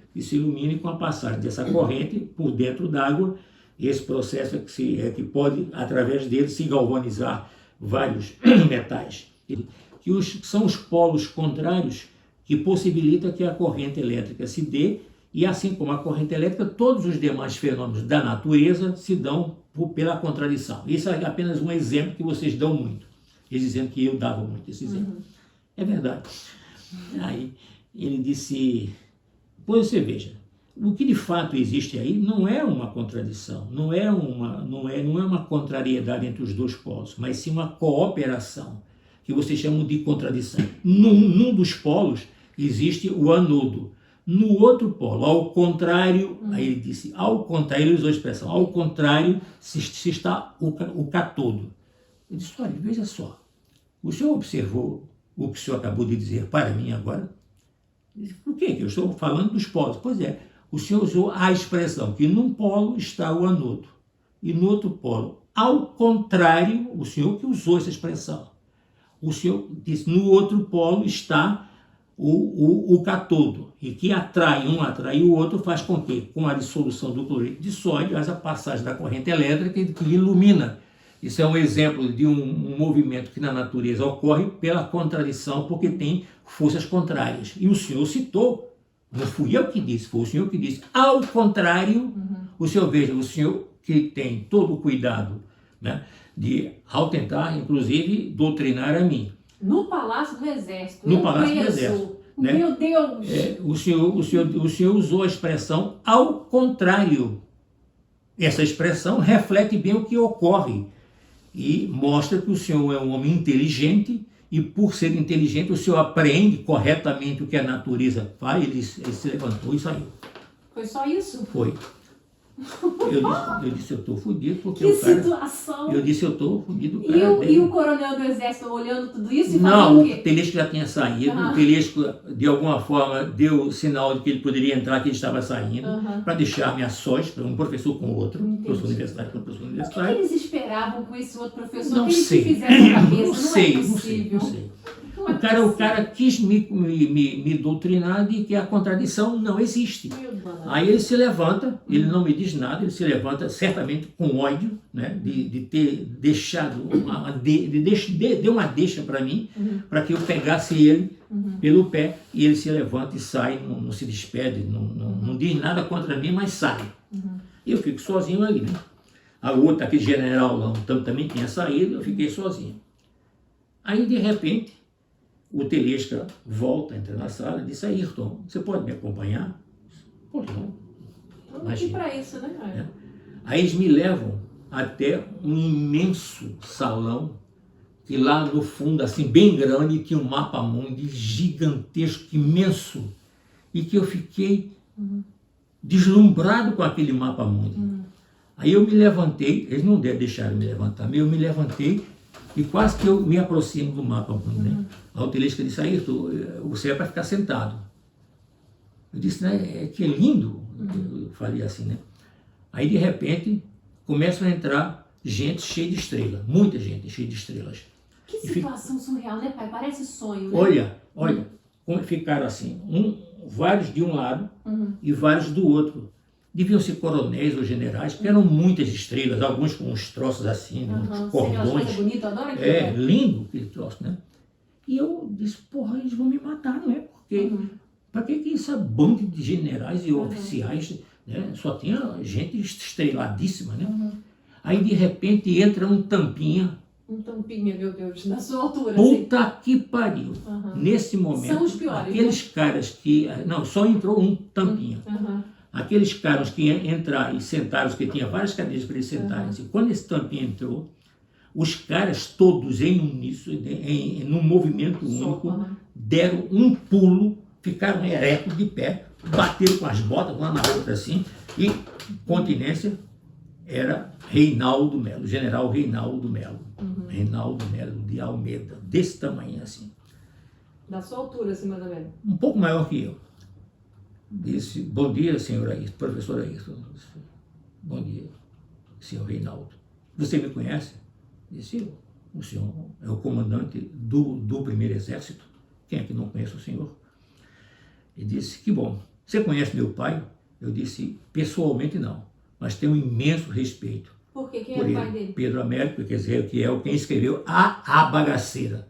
com a passagem dessa corrente por dentro d'água. Esse processo que pode, através dele, se galvanizar vários metais, que são os polos contrários que possibilitam que a corrente elétrica se dê, e assim como a corrente elétrica, todos os demais fenômenos da natureza se dão pela contradição. Isso é apenas um exemplo que vocês dão muito. Eles dizendo que eu dava muito esse exemplo. É verdade. Aí ele disse, pois você veja, o que de fato existe aí não é uma contradição, não é uma contrariedade entre os dois polos, mas sim uma cooperação, que vocês chamam de contradição. Num dos polos existe o anodo, no outro polo, ao contrário, aí ele disse, ao contrário, ele usou a expressão, ao contrário se está o catodo. Eu disse, olha, veja só, o senhor observou o que o senhor acabou de dizer para mim agora? Por quê? Que eu estou falando dos polos. Pois é, o senhor usou a expressão que num polo está o anodo e no outro polo, ao contrário, o senhor que usou essa expressão. O senhor disse, no outro polo está o catodo, e que atrai o outro, faz com que, com a dissolução do cloreto de sódio, haja a passagem da corrente elétrica que ilumina. Isso é um exemplo de um movimento que na natureza ocorre pela contradição, porque tem forças contrárias. E o senhor citou, não fui eu que disse, foi o senhor que disse. Ao contrário, o senhor veja, o senhor que tem todo o cuidado, né, ao tentar, inclusive, doutrinar a mim. No Palácio do Exército. No Palácio do Exército. Né? Meu Deus! O senhor usou a expressão ao contrário. Essa expressão reflete bem o que ocorre e mostra que o senhor é um homem inteligente, e por ser inteligente o senhor apreende corretamente o que a natureza faz. Ele se levantou e saiu. Foi só isso? Foi. Eu disse, eu estou fodido porque que o cara... situação! Eu disse, eu estou fodido. E o coronel do Exército olhando tudo isso e falando não, o quê? O Telesco já tinha saído. O Telesco, de alguma forma, deu sinal de que ele poderia entrar, que ele estava saindo, para deixar-me a sós, para um professor com outro, professor universitário com professor universitário. O que eles esperavam com esse outro professor? Não que eles sei. fizessem a cabeça? Não sei, é possível. não sei. O cara quis me doutrinar de que a contradição não existe. Aí ele se levanta, ele não me diz nada, ele se levanta certamente com ódio, né, de ter deixado, deu uma deixa para mim, para que eu pegasse ele pelo pé, e ele se levanta e sai, não se despede, não diz nada contra mim, mas sai. E eu fico sozinho ali, né? A outra, aquele general lá, também tinha saído, eu fiquei sozinho. Aí, de repente, o Telesca volta, entra na sala e disse, Ayrton, você pode me acompanhar? Pô, não. Vamos aqui para isso, né? Aí eles me levam até um imenso salão, que lá no fundo, assim, bem grande, tinha um mapa-mundi gigantesco, imenso, e que eu fiquei deslumbrado com aquele mapa-mundi. Aí eu me levantei, eles não deixaram me levantar, mas eu me levantei, e quase que eu me aproximo do mapa. Né? A Telesca disse, Ayrton, você é para ficar sentado. Eu disse, né, que é lindo. Eu falei assim, né? Aí, de repente, começam a entrar gente cheia de estrelas. Muita gente cheia de estrelas. Que situação surreal, né, pai? Parece sonho, né? Olha, ficaram assim, vários de um lado e vários do outro. Deviam ser coronéis ou generais, porque eram muitas estrelas, alguns com uns troços assim, uns cordões. Bonito, adoro aquilo. Lindo aquele troço, né? E eu disse, porra, eles vão me matar, não é? Porque, para que essa banda de generais e oficiais, né? Só tinha gente estreladíssima, né? Aí, de repente, entra um tampinha. Um tampinha, meu Deus, na sua altura. Puta assim. que pariu. Nesse momento, são os piores, aqueles caras que... Não, só entrou um tampinha. Aqueles caras que entraram e sentaram, que tinha várias cadeiras para eles sentarem. E quando esse tampinha entrou, os caras todos em uníssono, num movimento único, deram um pulo, ficaram eretos de pé, bateram com as botas, uma na outra assim, e continência era Reinaldo Melo, general Reinaldo Melo. Reinaldo Melo de Almeida, desse tamanho assim. Da sua altura, assim, mais ou menos. Um pouco maior que eu. Disse, bom dia, senhor Ayrton, professor Ayrton. Bom dia, senhor Reinaldo. Você me conhece? Disse, o senhor é o comandante do primeiro exército. Quem é que não conhece o senhor? Ele disse, que bom. Você conhece meu pai? Eu disse, pessoalmente não, mas tenho um imenso respeito. Por quê? Quem por é o ele, pai dele? Pedro Américo, quer dizer, que é quem escreveu A Bagaceira.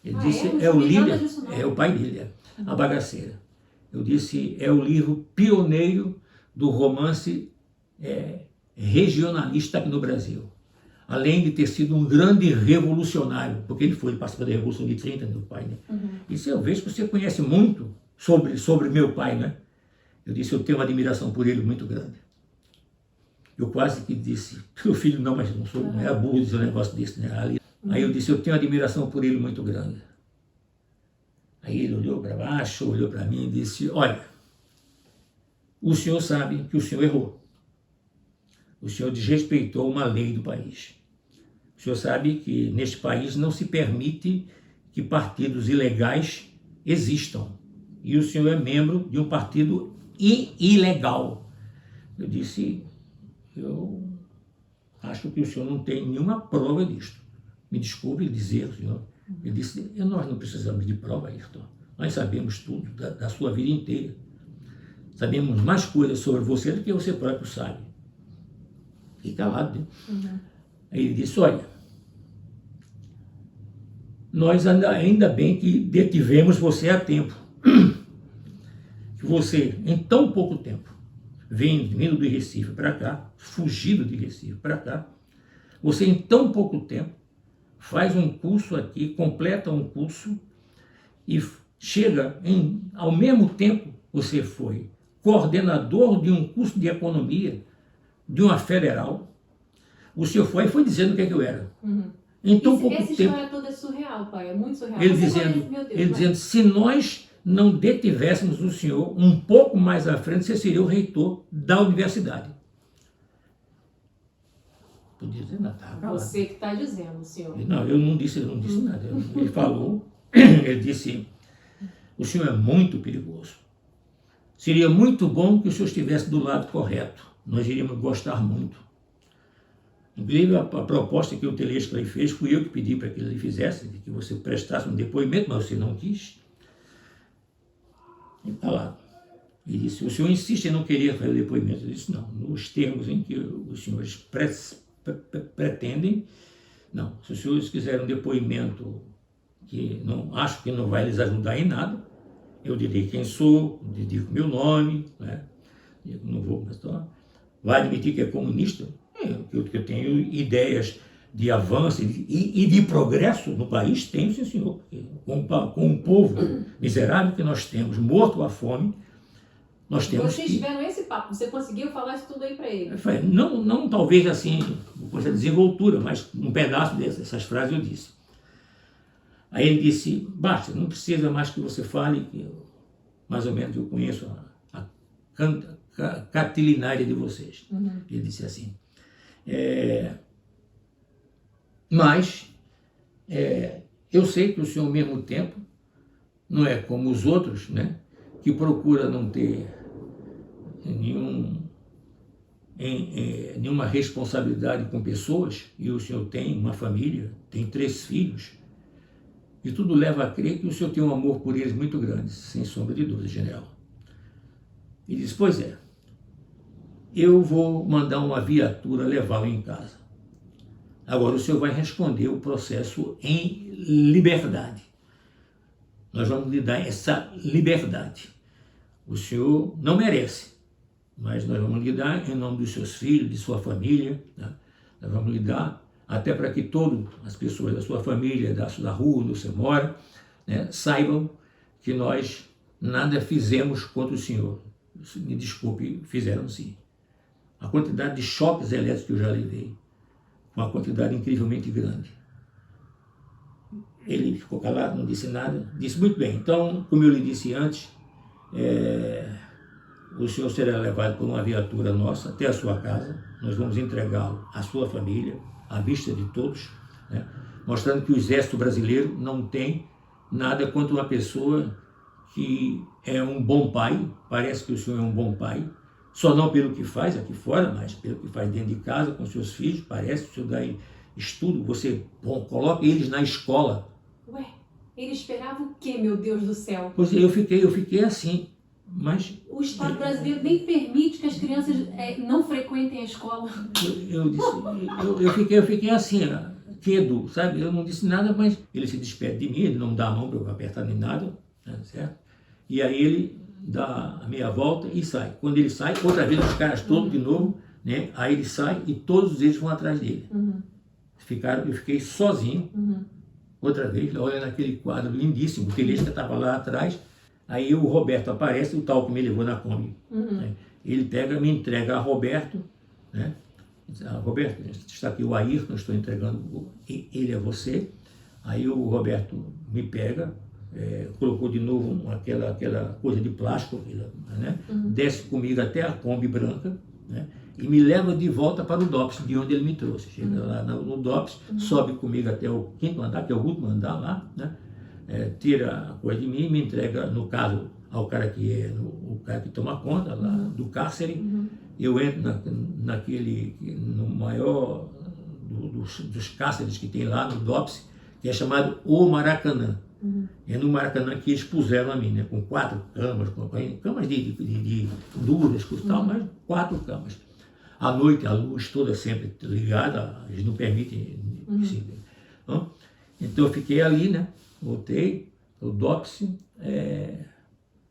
Ele disse, Não é o sabia líder, nada disso, não. é o pai dele, A Bagaceira. Eu disse, é o livro pioneiro do romance regionalista aqui no Brasil. Além de ter sido um grande revolucionário, porque ele participou da Revolução de 30, meu pai, né? Disse, eu vejo que você conhece muito sobre meu pai, né? Eu disse, eu tenho uma admiração por ele muito grande. Eu quase que disse, meu filho, não, mas não é burro dizer um negócio desse, né? Aí eu disse, eu tenho uma admiração por ele muito grande. Aí ele olhou para baixo, olhou para mim e disse, olha, o senhor sabe que o senhor errou. O senhor desrespeitou uma lei do país. O senhor sabe que neste país não se permite que partidos ilegais existam. E o senhor é membro de um partido ilegal. Eu disse, eu acho que o senhor não tem nenhuma prova disto. Me desculpe dizer, senhor. Ele disse, nós não precisamos de prova, Ayrton. Nós sabemos tudo da sua vida inteira. Sabemos mais coisas sobre você do que você próprio sabe. Fiquei calado, né? Aí ele disse, olha, nós ainda bem que detivemos você a tempo. Que você, em tão pouco tempo, vindo do Recife para cá, fugido de Recife para cá, você em tão pouco tempo faz um curso aqui, completa um curso e chega ao mesmo tempo, você foi coordenador de um curso de economia de uma federal. O senhor foi dizendo o que é que eu era. Então, pouco essa tempo. história toda é surreal, pai, é muito surreal. Ele Deus, dizendo, se nós não detivéssemos o senhor um pouco mais à frente, você seria o reitor da universidade. Podia dizer nada. Você que está dizendo, senhor. Não, eu não disse nada. Ele falou, ele disse, o senhor é muito perigoso. Seria muito bom que o senhor estivesse do lado correto. Nós iríamos gostar muito. Inclusive, a proposta que o Telesclay fez, fui eu que pedi para que ele fizesse, de que você prestasse um depoimento, mas você não quis. Ele está lá. Ele disse, o senhor insiste em não querer fazer o depoimento. Eu disse, não, nos termos em que os senhores pretendem, não. Se os senhores quiserem um depoimento que não acho que não vai lhes ajudar em nada, eu direi quem sou, digo meu nome, né? Não vou gastar. Vai admitir que é comunista? Que eu tenho ideias de avanço e de progresso no país, tenho, sim, senhor. Com um povo miserável que nós temos, morto à fome, nós temos Vocês tiveram esse papo, você conseguiu falar isso tudo aí para ele? Não talvez assim, com essa desenvoltura, mas um pedaço dessas frases eu disse. Aí ele disse, basta, não precisa mais que você fale, que mais ou menos eu conheço a catilinária de vocês. Ele disse assim, mas eu sei que o senhor ao mesmo tempo não é como os outros, né, que procura não ter nenhuma responsabilidade com pessoas, e o senhor tem uma família, tem 3 filhos, E tudo leva a crer que o senhor tem um amor por eles muito grande, sem sombra de dúvida, general. Ele disse, pois é, eu vou mandar uma viatura levá-lo em casa. Agora o senhor vai responder o processo em liberdade. Nós vamos lhe dar essa liberdade. O senhor não merece, mas nós vamos lhe dar em nome dos seus filhos, de sua família, né? Nós vamos lhe dar até para que todas as pessoas da sua família, da rua onde você mora, né, saibam que nós nada fizemos contra o senhor. Me desculpe, fizeram sim. A quantidade de choques elétricos que eu já levei, uma quantidade incrivelmente grande. Ele ficou calado, não disse nada. Disse, muito bem, então, como eu lhe disse antes, o senhor será levado por uma viatura nossa até a sua casa. Nós vamos entregá-lo à sua família, à vista de todos, né? Mostrando que o exército brasileiro não tem nada contra uma pessoa que é um bom pai. Parece que o senhor é um bom pai, só não pelo que faz aqui fora, mas pelo que faz dentro de casa com seus filhos. Parece que o senhor dá estudo, você coloca eles na escola. Ué, ele esperava o quê, meu Deus do céu? Pois eu fiquei assim, mas... O Estado brasileiro nem permite que as crianças não frequentem a escola. Eu fiquei assim, quedo, sabe? Eu não disse nada, mas ele se despede de mim, ele não dá a mão para eu apertar nem nada, né, certo? E aí ele dá a meia volta e sai. Quando ele sai, outra vez os caras todos de novo, né? Aí ele sai e todos eles vão atrás dele. Eu fiquei sozinho, outra vez, olhando aquele quadro lindíssimo, o Telesca estava lá atrás. Aí o Roberto aparece, o tal que me levou na Kombi. Né? Ele me entrega a Roberto, né? Roberto, está aqui o Ayrton, estou entregando, ele é você. Aí o Roberto me pega, colocou de novo aquela coisa de plástico, né? Desce comigo até a Kombi branca, né? E me leva de volta para o DOPS, de onde ele me trouxe. Chega lá no DOPS, sobe comigo até o 5º andar, que é o último andar lá, né? Tira a coisa de mim, me entrega, no caso, ao cara que o cara que toma conta lá do cárcere. Eu entro no maior dos cárceres que tem lá no DOPS, que é chamado O Maracanã. É no Maracanã que eles puseram a mim, né, com 4 camas, camas de duras, tal, mas 4 camas. À noite, a luz toda sempre ligada, eles não permitem. Então eu fiquei ali, né? Voltei, o DOPS,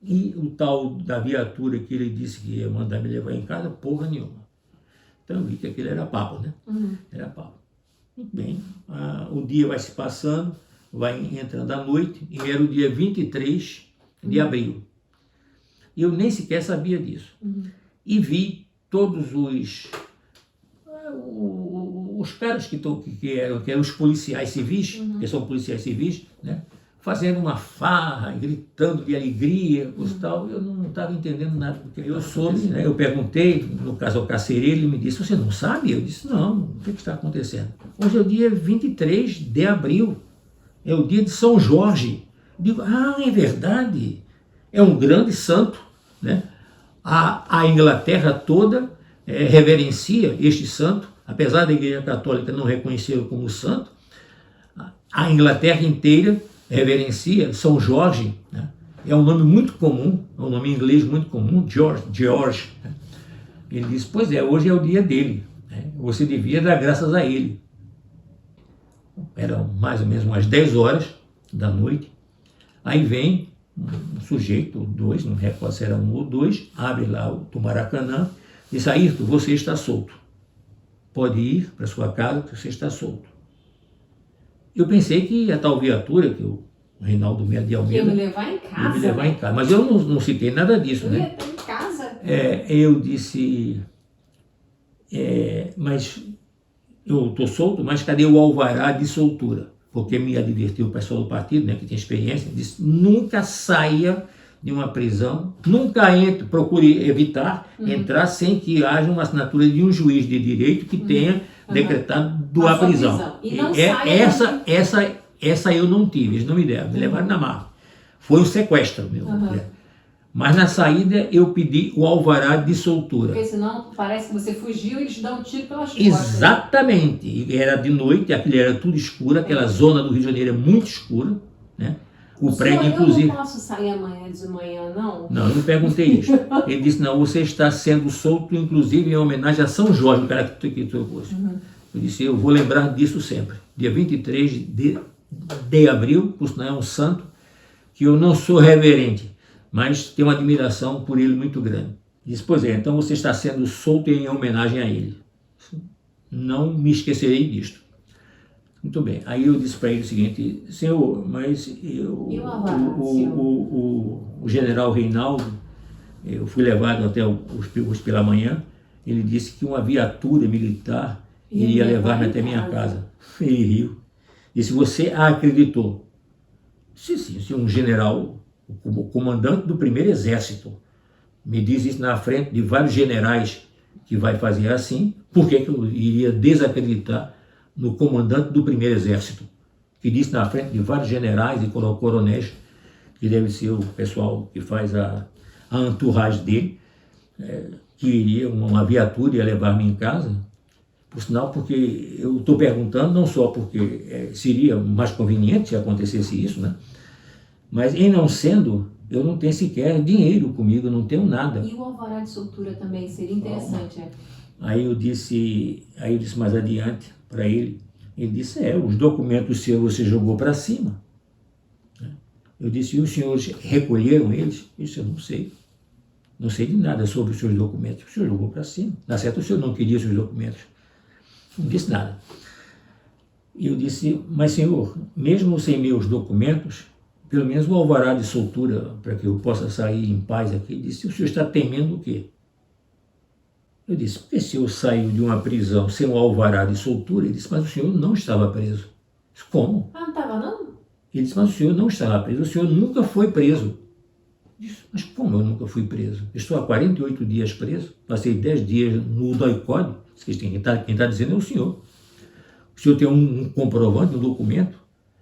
e o tal da viatura que ele disse que ia mandar me levar em casa, porra nenhuma. Então eu vi que aquilo era papo, né? Era papo. Muito bem, o dia vai se passando, vai entrando a noite, e era o dia 23 de abril. E eu nem sequer sabia disso. E vi todos os caras que eram os policiais civis, que são policiais civis, né, fazendo uma farra, gritando de alegria, tal. Eu não estava entendendo nada, porque eu soube, né, eu perguntei, no caso ao carcereiro, ele me disse, você não sabe? Eu disse, não, o que está acontecendo? Hoje é o dia 23 de abril, é o dia de São Jorge. Eu digo, é verdade, é um grande santo, né? A Inglaterra toda reverencia este santo, apesar da Igreja Católica não reconhecê-lo como santo. A Inglaterra inteira reverencia São Jorge, né? É um nome muito comum, é um nome em inglês muito comum, George. Né? Ele diz, pois é, hoje é o dia dele, né? Você devia dar graças a ele. Eram mais ou menos umas 10 horas da noite, aí vem um sujeito, 2, não recordo se era 1 ou 2, abre lá o Maracanã, diz, Ayrton, você está solto. Pode ir para sua casa, que você está solto. Eu pensei que a tal viatura, que o Reinaldo Melo de Almeida... Ia me levar em casa? Ia me levar em casa, mas eu não citei nada disso, eu né? Ia estar em casa? Eu disse, mas eu estou solto, mas cadê o alvará de soltura? Porque me advertiu o pessoal do partido, né, que tem experiência, disse, nunca saia de uma prisão, nunca entre, procure evitar entrar sem que haja uma assinatura de um juiz de direito que tenha decretado a prisão. E não Essa eu não tive, eles não me deram, me levaram na marra. Foi um sequestro meu. Mas na saída eu pedi o alvará de soltura. Porque senão parece que você fugiu e eles dão um tiro pelas costas. Exatamente. E era de noite, aquilo era tudo escuro, aquela zona do Rio de Janeiro é muito escura, né? O prédio, Senhor, inclusive... eu não posso sair amanhã de manhã, não? Não, eu não perguntei isso. Ele disse, não, você está sendo solto, inclusive em homenagem a São Jorge, o cara que trouxe. Eu disse, eu vou lembrar disso sempre. Dia 23 de abril, por sinal é um santo, que eu não sou reverente, mas tenho uma admiração por ele muito grande. Disse, pois é, então você está sendo solto em homenagem a ele. Não me esquecerei disto. Muito bem. Aí eu disse para ele o seguinte, senhor, mas o general Reinaldo, eu fui levado até os pela manhã, ele disse que uma viatura militar iria levar-me até minha casa. Ele riu. Disse, você acreditou? Se um general, o comandante do primeiro exército, me diz isso na frente de vários generais que vai fazer assim, por que eu iria desacreditar no comandante do primeiro exército, que disse na frente de vários generais e coronéis, que deve ser o pessoal que faz a entourage dele, que iria uma viatura ia levar-me em casa, por sinal, porque eu estou perguntando não só porque seria mais conveniente se acontecesse isso, né? Mas em não sendo, eu não tenho sequer dinheiro comigo, não tenho nada. E o alvará de soltura também seria interessante, né? Aí eu disse mais adiante para ele, disse, os documentos seus você jogou para cima. Eu disse, e os senhores recolheram eles? Isso eu não sei. Não sei de nada sobre os seus documentos. O senhor jogou para cima. Na certa, o senhor não queria os seus documentos. Não disse nada. E eu disse, mas senhor, mesmo sem meus documentos, pelo menos o alvará de soltura, para que eu possa sair em paz aqui, disse, o senhor está temendo o quê? Eu disse, porque se eu saio de uma prisão sem um alvará de soltura, ele disse, mas o senhor não estava preso. Eu disse, como? Ah, não estava não? Ele disse, mas o senhor não estava preso, o senhor nunca foi preso. Eu disse, mas como eu nunca fui preso? Estou há 48 dias preso, passei 10 dias no doicode. Quem está dizendo é o senhor. O senhor tem um comprovante, um documento.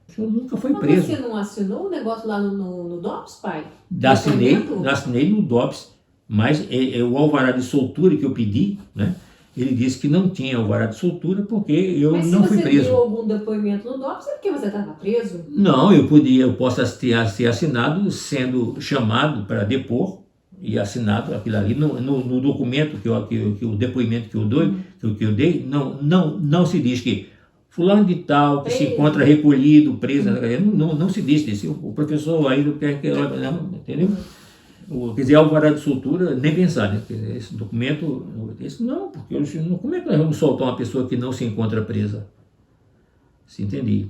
O senhor nunca foi preso. Mas você não assinou o negócio lá no DOPS, pai? Assinei no DOPS, mas o alvará de soltura que eu pedi, né? Ele disse que não tinha alvará de soltura porque eu não fui preso. Mas se você deu algum depoimento no DOPS, é porque você estava preso? Não, eu posso ter assinado sendo chamado para depor e assinado aquilo ali no documento que o depoimento que eu dei, não se diz que fulano de tal que se encontra recolhido, preso, não se diz isso. O professor aí não quer que não, entendeu? Quer dizer, alvará de soltura, nem pensar, né? Esse documento, não, porque como é que nós vamos soltar uma pessoa que não se encontra presa? Se entendi.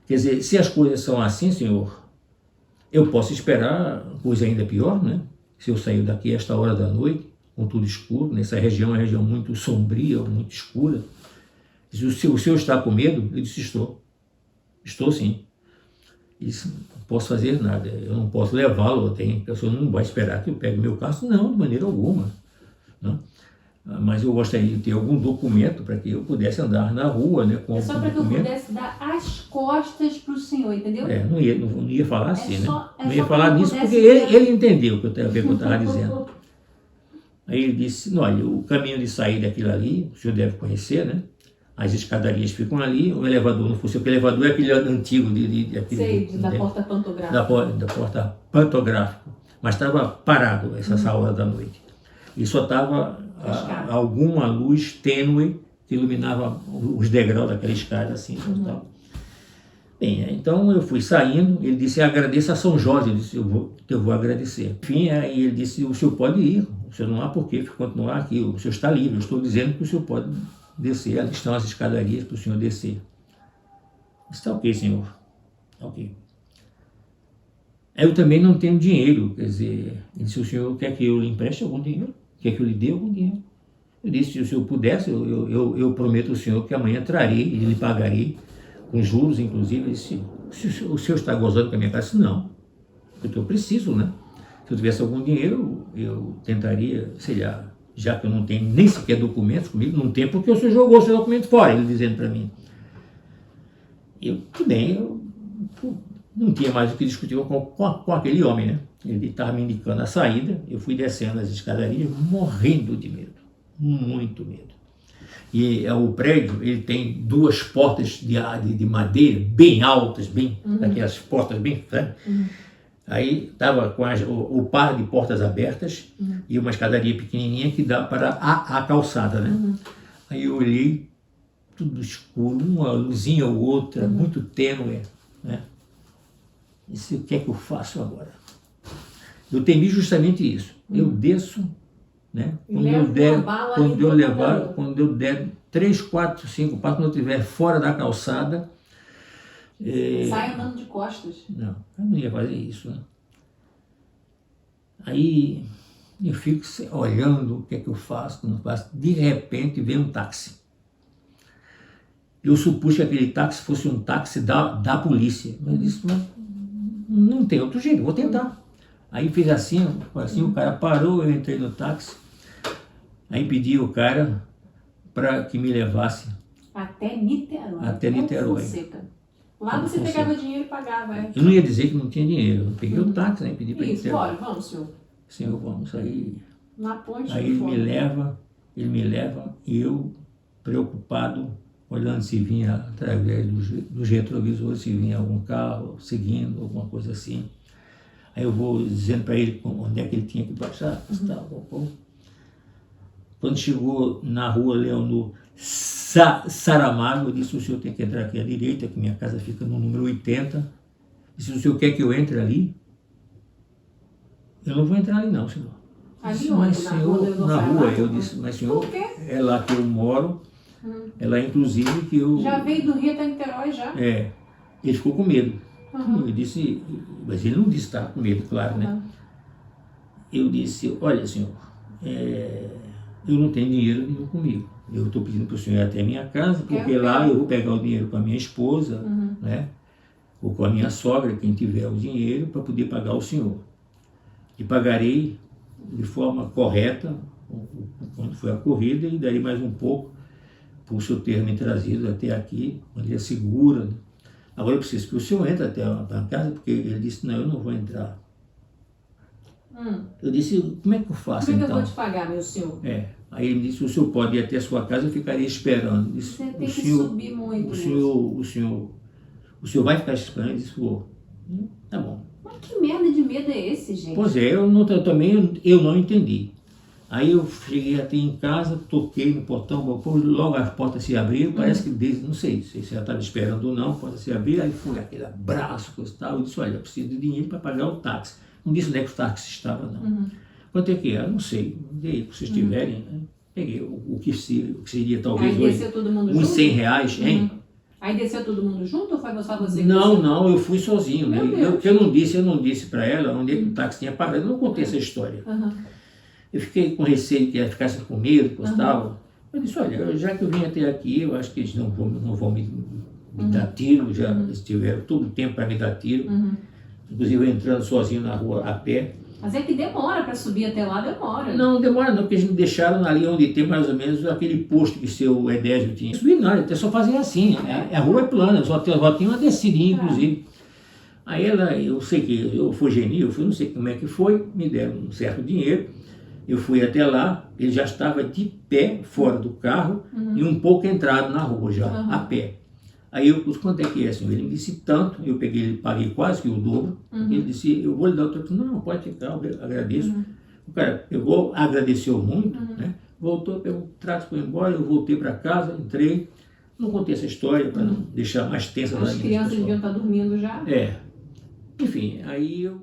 Quer dizer, se as coisas são assim, senhor, eu posso esperar coisa ainda pior, né? Se eu sair daqui a esta hora da noite, com tudo escuro, nessa região é uma região muito sombria, muito escura. Se o senhor está com medo? Eu disse, estou. Estou sim. Ele disse, não posso fazer nada, eu não posso levá-lo, a pessoa não vai esperar que eu pegue meu carro, não, de maneira alguma. Não? Mas eu gostaria de ter algum documento para que eu pudesse andar na rua, né, com algum documento. É só para que eu pudesse dar as costas para o senhor, entendeu? Não ia falar assim, né? Não ia falar nisso porque ele entendeu o que eu estava dizendo. Aí ele disse, olha, o caminho de saída daquilo ali, o senhor deve conhecer, né? As escadarias ficam ali, o elevador não funciona, porque o elevador é aquele antigo da porta pantográfica. Da porta pantográfica. Mas estava parado essa hora da noite. E só estava alguma luz tênue que iluminava os degraus daquela escada assim. Tal. Bem, então eu fui saindo, ele disse, agradeça a São Jorge. Eu disse, eu vou agradecer. Enfim, aí ele disse, o senhor pode ir, o senhor não há por que continuar aqui, o senhor está livre, eu estou dizendo que o senhor pode descer, ali estão as escadarias para o senhor descer. Está ok, senhor. Ok. Eu também não tenho dinheiro, quer dizer, se o senhor quer que eu lhe empreste algum dinheiro, quer que eu lhe dê algum dinheiro. Eu disse, se o senhor pudesse, eu prometo ao senhor que amanhã trarei e lhe pagarei, com juros inclusive. Ele disse, o senhor está gozando com a minha casa? Não, porque eu preciso, né? Se eu tivesse algum dinheiro, eu tentaria, sei lá, já que eu não tenho nem sequer documentos comigo, não tem porque o senhor jogou o seu documento fora, ele dizendo para mim. Tudo bem, eu não tinha mais o que discutir com aquele homem, né? Ele estava me indicando a saída, eu fui descendo as escadarias morrendo de medo, muito medo. E o prédio, ele tem 2 portas de madeira bem altas, daquelas portas bem, sabe? Aí estava com o par de portas abertas e uma escadaria pequenininha que dá para a calçada, né? Aí eu olhei, tudo escuro, uma luzinha ou outra, muito tênue, né? Disse, o que é que eu faço agora? Eu temi justamente isso. Eu desço, né? Quando eu der 3, 4, 5 passos, quando eu estiver fora da calçada... Sai andando de costas. Não, eu não ia fazer isso, né? Aí eu fico olhando o que é que eu faço, não faço. De repente vem um táxi. Eu supus que aquele táxi fosse um táxi da polícia. Mas eu disse, mas não tem outro jeito, vou tentar. Aí fiz assim, o cara parou, eu entrei no táxi. Aí pedi o cara para que me levasse. Até Niterói. Até Niterói. Lá você pegava dinheiro e pagava, é? Eu não ia dizer que não tinha dinheiro. Eu peguei o táxi, né? Pedi para ele. Bora, vamos, senhor. Senhor, vamos. Aí na ponte. Aí ele me leva e eu, preocupado, olhando se vinha através dos retrovisores, se vinha algum carro seguindo, alguma coisa assim. Aí eu vou dizendo para ele onde é que ele tinha que baixar. Quando chegou na rua Leonor Saramago, eu disse, o senhor tem que entrar aqui à direita, que minha casa fica no número 80. Disse, o senhor quer que eu entre ali? Eu não vou entrar ali não, senhor. Ali mas onde? senhor, na rua, eu disse, mas senhor, é lá que eu moro, é lá inclusive que eu... Já veio do Rio até Niterói já? É, ele ficou com medo. Eu disse, mas ele não disse que estava com medo, claro, né? Eu disse, olha senhor, eu não tenho dinheiro nenhum comigo. Eu estou pedindo para o senhor ir até a minha casa, porque lá eu vou pegar o dinheiro com a minha esposa, né? Ou com a minha sogra, quem tiver o dinheiro, para poder pagar o senhor. E pagarei de forma correta, quando foi a corrida, e darei mais um pouco para o senhor ter me trazido até aqui, de maneira segura. Agora eu preciso que o senhor entre até a casa, porque ele disse, não, eu não vou entrar. Eu disse, como é que eu faço então? Como é que então? eu vou te pagar, meu senhor? Aí ele disse, o senhor pode ir até a sua casa, eu ficaria esperando. Disse, você tem que subir muito. O senhor vai ficar esperando? Eu disse, vou. Tá bom. Mas que merda de medo é esse, gente? Pois é, eu não entendi. Aí eu cheguei até em casa, toquei no portão, logo as portas se abriram, parece que não sei se ela estava esperando ou não, a porta se abriu, aí foi aquele abraço, coisa e tal. Eu disse, olha, eu preciso de dinheiro para pagar o táxi. Não disse onde é que o táxi estava, não. Quanto é que era? Não sei. Daí, se vocês tiverem, né? Peguei o que seria talvez aí desceu todo mundo uns junto? 100 reais, hein? Aí desceu todo mundo junto ou foi só você? Não, eu fui sozinho. Né? Eu não disse para ela onde é que o táxi tinha parado. Eu não contei essa história. Eu fiquei com receio que ela ficasse com medo, tal. Eu disse, olha, já que eu vim até aqui, eu acho que eles não vão me dar tiro, já eles tiveram todo o tempo para me dar tiro. Inclusive eu entrando sozinho na rua a pé. Mas é que demora para subir até lá, demora. Não, demora não, porque eles me deixaram ali onde tem mais ou menos aquele posto que seu Edésio tinha. Subir não, até só fazem assim, a rua é plana, só tem uma descidinha, inclusive. Aí eu sei que eu fui genil, não sei como é que foi, me deram um certo dinheiro, eu fui até lá, ele já estava de pé, fora do carro, e um pouco entrado na rua já, a pé. Aí eu disse, quanto é que é, senhor? Ele me disse tanto, eu paguei quase que o dobro. Ele disse, eu vou lhe dar outra coisa. Não, pode ficar, eu agradeço. O cara pegou, agradeceu muito, né? Voltou, pegou o trato, foi embora, eu voltei para casa, entrei. Não contei essa história para não deixar mais tensa. As crianças deviam estar dormindo já. Enfim, aí eu...